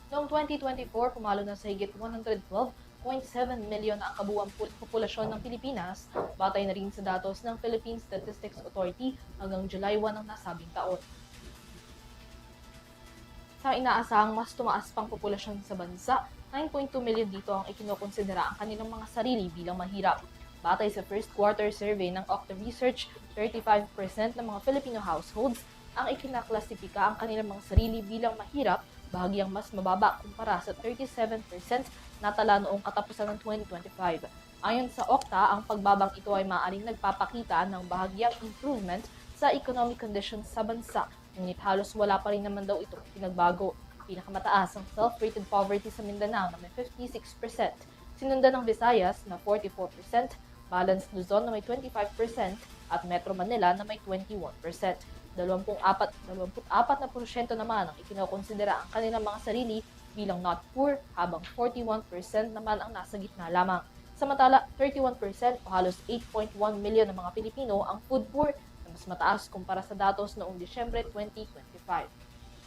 Noong 2024, pumalo na sa higit 112.7 milyon ang kabuuang populasyon ng Pilipinas, batay na rin sa datos ng Philippine Statistics Authority hanggang July 1 ng nasabing taon. Sa inaasahang mas tumaas pang populasyon sa bansa, 9.2 milyon dito ang ikinokonsidera ang kanilang mga sarili bilang mahirap. Batay sa first quarter survey ng Okta Research, 35% ng mga Filipino households ang ikinaklasipika ang kanilang mga sarili bilang mahirap, bahagyang mas mababa kumpara sa 37% na tala noong katapusan ng 2025. Ayon sa Okta, ang pagbabang ito ay maaaring nagpapakita ng bahagyang improvement sa economic conditions sa bansa, ngunit halos wala pa rin naman daw itong pinagbago. Pinakamataas ang self-rated poverty sa Mindanao na may 56%, sinundan ng Visayas na 44%, Balanced Luzon na may 25% at Metro Manila na may 21%. 24% naman ang ikinokonsidera ang kanilang mga sarili bilang not poor, habang 41% naman ang nasa gitna lamang. Samantala, 31% o halos 8.1 milyon ng mga Pilipino ang food poor, na mas mataas kumpara sa datos noong Disyembre 2025.